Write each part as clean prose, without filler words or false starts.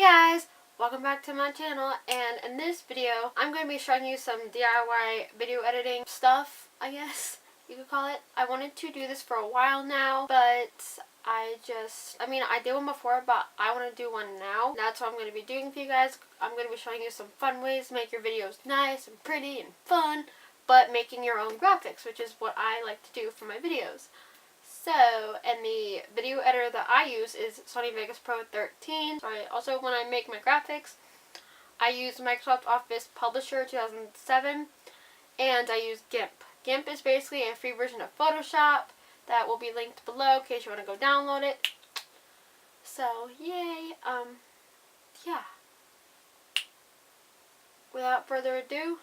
guys, welcome back to my channel, and in this video I'm going to be showing you some DIY video editing stuff, I guess you could call it. I wanted to do this for a while now, but I did one before, but I want to do one now. That's what I'm going to be doing for you guys. I'm going to be showing you some fun ways to make your videos nice and pretty and fun, but making your own graphics, which is what I like to do for my videos. So, and the video editor that I use is Sony Vegas Pro 13. So also, when I make my graphics, I use Microsoft Office Publisher 2007, and I use GIMP. GIMP is basically a free version of Photoshop that will be linked below in case you want to go download it. So, yay. Yeah. Without further ado,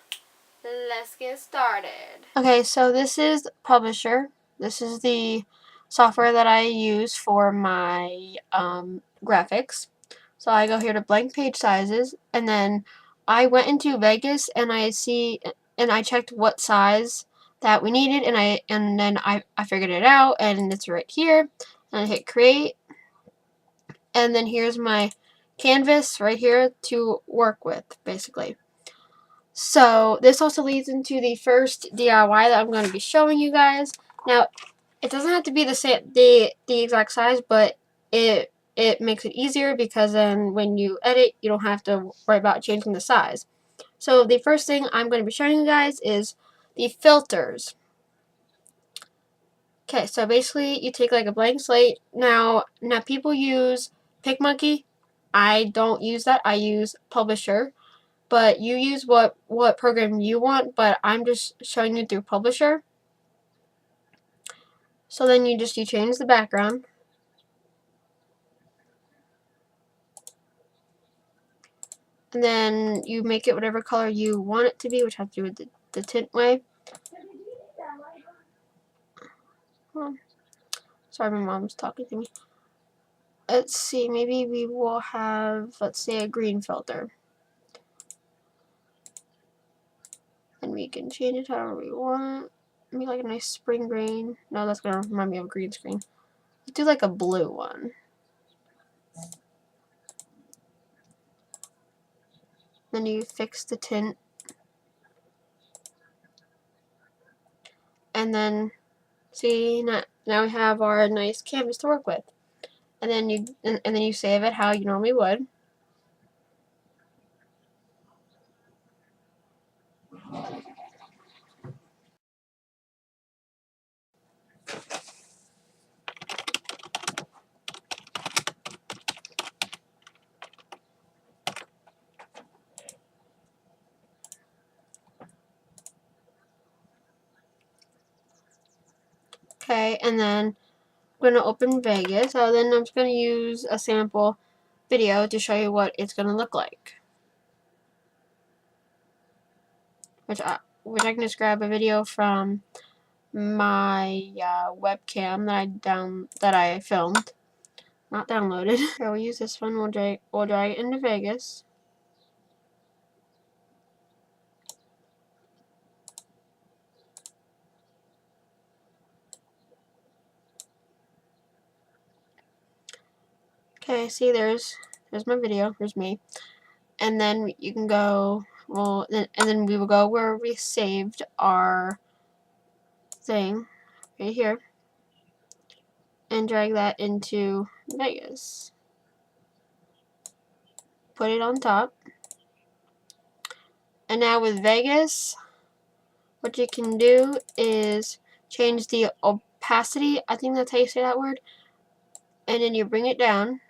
let's get started. Okay, so this is Publisher. This is the software that I use for my graphics. So I go here to blank page sizes, and then I went into Vegas and I checked what size that we needed, and then I figured it out, and it's right here. And I hit create, and then here's my canvas right here to work with, basically. So this also leads into the first DIY that I'm going to be showing you guys. Now, it doesn't have to be the exact size, but it makes it easier because then when you edit, you don't have to worry about changing the size. So the first thing I'm going to be showing you guys is the filters. Okay, so basically you take like a blank slate. Now people use PicMonkey. I don't use that. I use Publisher. But you use what program you want, but I'm just showing you through Publisher. So then you change the background. And then you make it whatever color you want it to be, which has to do with the tint way. Oh, sorry, my mom's talking to me. Let's see, maybe we will have, let's say, a green filter. And we can change it however we want. Maybe like a nice spring green. No, that's going to remind me of a green screen. Let's do like a blue one. Then you fix the tint. And then, see, now we have our nice canvas to work with. And then you save it how you normally would. Okay, and then I'm going to open Vegas. So then I'm just going to use a sample video to show you what it's going to look like. Which I can just grab a video from my webcam that I filmed, not downloaded. So we'll use this one. We'll drag it into Vegas. Okay, see, there's my video. There's me. And then you can go, and then we will go where we saved our thing, right here, and drag that into Vegas. Put it on top. And now with Vegas, what you can do is change the opacity, I think that's how you say that word, and then you bring it down,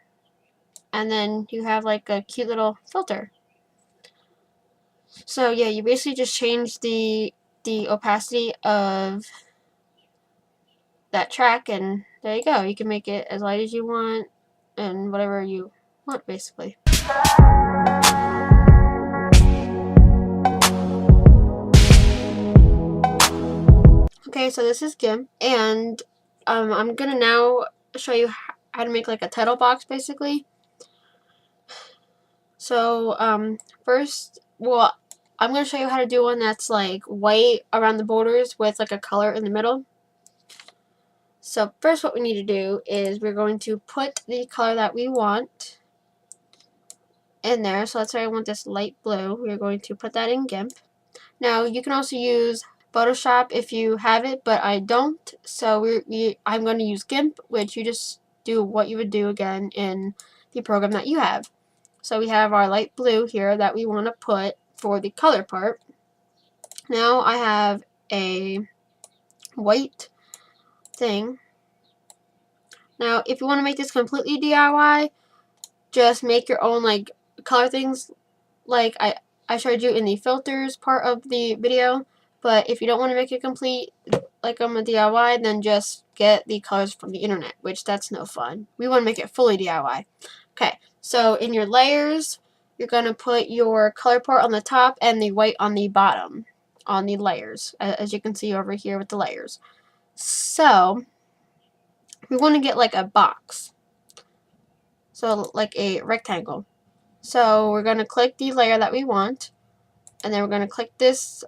and then you have like a cute little filter. So yeah, you basically just change the opacity of that track, and there you go. You can make it as light as you want and whatever you want, basically. Okay, so this is GIMP, and I'm gonna now show you how to make like a title box, basically. So first, well, I'm gonna show you how to do one that's like white around the borders with like a color in the middle. So first, what we need to do is we're going to put the color that we want in there. So let's say I want this light blue. We're going to put that in GIMP. Now you can also use Photoshop if you have it, but I don't. So I'm going to use GIMP, which you just do what you would do again in the program that you have. So we have our light blue here that we want to put for the color part. Now I have a white thing. Now if you want to make this completely DIY, just make your own like color things like I showed you in the filters part of the video. But if you don't want to make it complete like I'm a DIY, then just get the colors from the internet, which that's no fun. We want to make it fully DIY. Okay, so in your layers, you're going to put your color part on the top and the white on the bottom on the layers, as you can see over here with the layers. So we want to get like a box, so like a rectangle. So we're going to click the layer that we want, and then we're going to click this.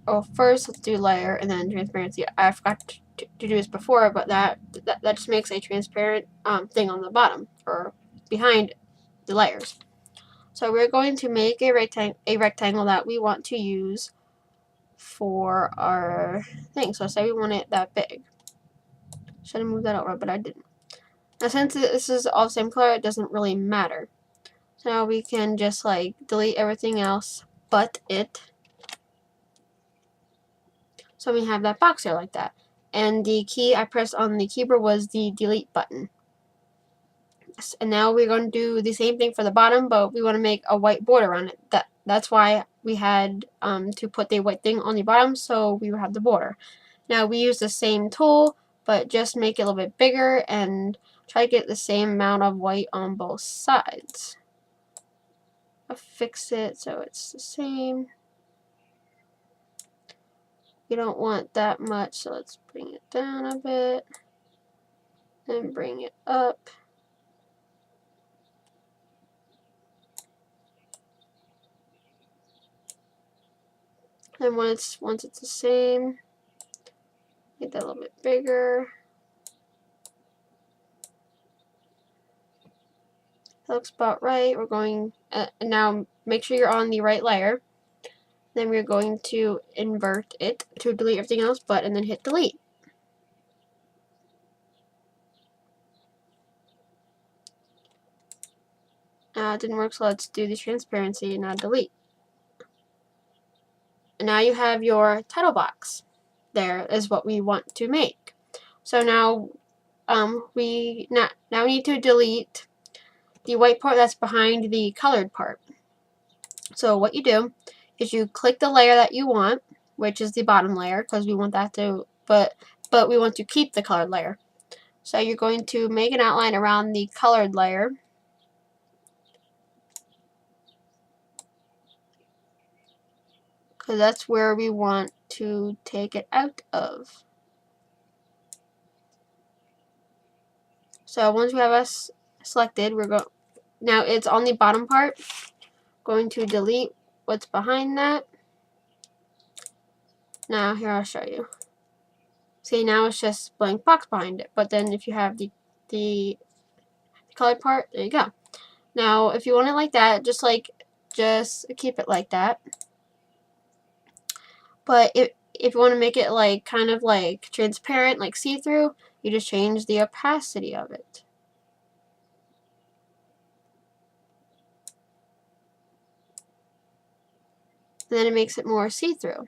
Oh, first let's do layer and then transparency. I forgot to do this before, but that just makes a transparent thing on the bottom or behind the layers. So we're going to make a rectangle that we want to use for our thing. So say we want it that big. Should have moved that over, but I didn't. Now since this is all the same color, it doesn't really matter. So now we can just like delete everything else but it. So we have that box here like that. And the key I pressed on the keyboard was the delete button. Yes, and now we're going to do the same thing for the bottom, but we want to make a white border on it. That's why we had to put the white thing on the bottom, so we would have the border. Now we use the same tool, but just make it a little bit bigger and try to get the same amount of white on both sides. I'll fix it so it's the same. You don't want that much, so let's bring it down a bit and bring it up. And once it's the same, get that a little bit bigger. That looks about right. We're going now make sure you're on the right layer. Then we're going to invert it to delete everything else but and then hit delete. It didn't work, so let's do the transparency and now delete. And now you have your title box. There is what we want to make. So now we need to delete the white part that's behind the colored part. So what you do is you click the layer that you want, which is the bottom layer, because we want that to, but we want to keep the colored layer. So you're going to make an outline around the colored layer. Because that's where we want to take it out of. So once we have us selected, now it's on the bottom part. Going to delete what's behind that. Now here I'll show you. See, now it's just blank box behind it. But then if you have the colored part, there you go. Now if you want it like that, just keep it like that. But if you want to make it like kind of like transparent, like see-through, you just change the opacity of it. And then it makes it more see-through.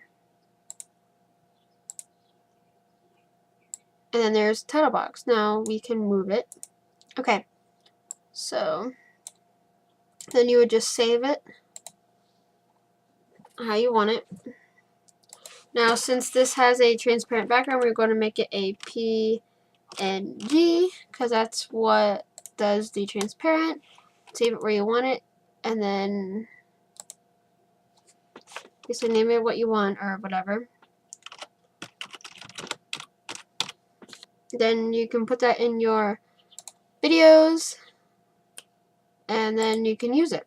And then there's title box. Now we can move it. Okay, so then you would just save it how you want it. Now since this has a transparent background, we're going to make it a PNG because that's what does the transparent. Save it where you want it, and then just name it what you want or whatever. Then you can put that in your videos and then you can use it.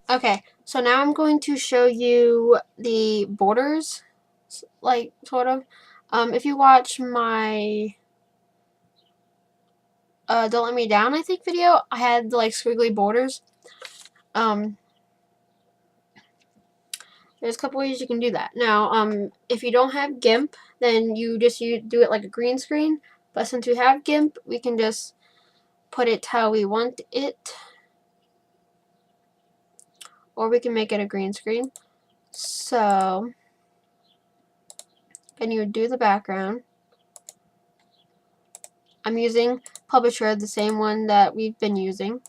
Okay, so now I'm going to show you the borders, like sort of. If you watch my Don't Let Me Down, I think, video, I had like squiggly borders. There's a couple ways you can do that. Now, if you don't have GIMP, then you do it like a green screen. But since we have GIMP, we can just put it how we want it. Or we can make it a green screen. So, then you would do the background. I'm using Publisher, the same one that we've been using.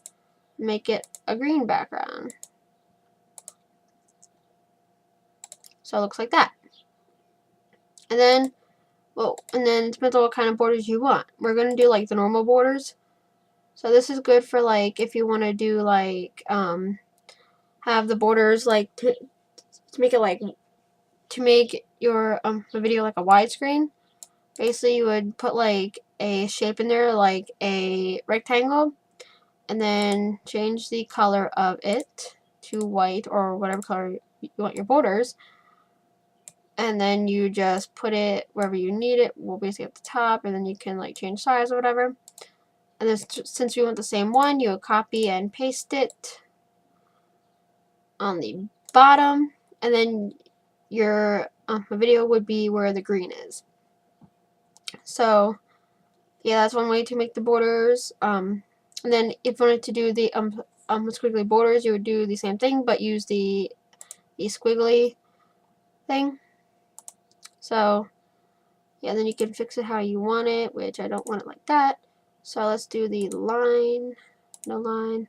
Make it a green background. So it looks like that. And then, it depends on what kind of borders you want. We're going to do like the normal borders. So this is good for like if you want to do like, have the borders like to make it like, to make your video like a widescreen. Basically you would put like a shape in there like a rectangle and then change the color of it to white or whatever color you want your borders. And then you just put it wherever you need it, well, basically at the top, and then you can like change size or whatever. And then since we want the same one, you would copy and paste it on the bottom, and then your video would be where the green is. So yeah, that's one way to make the borders. And then if you wanted to do the squiggly borders, you would do the same thing, but use the squiggly thing. So yeah, then you can fix it how you want it, which I don't want it like that. So let's do the line, no line.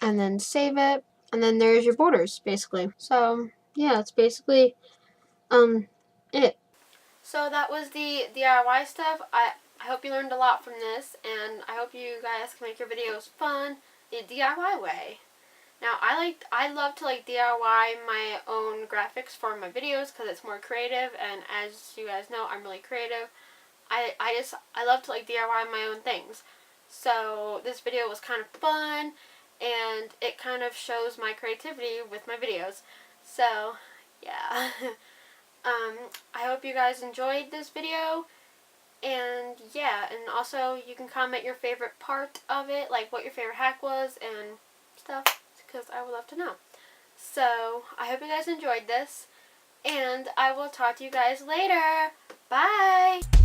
And then save it, and then there's your borders, basically. So yeah, it's basically it. So that was the DIY stuff. I hope you learned a lot from this, and I hope you guys can make your videos fun the DIY way. Now I love to like DIY my own graphics for my videos because it's more creative, and as you guys know, I'm really creative. I love to like DIY my own things. So this video was kind of fun, and it kind of shows my creativity with my videos. So yeah. I hope you guys enjoyed this video, and yeah, and also you can comment your favorite part of it, like what your favorite hack was and stuff, because I would love to know. So I hope you guys enjoyed this, and I will talk to you guys later. Bye!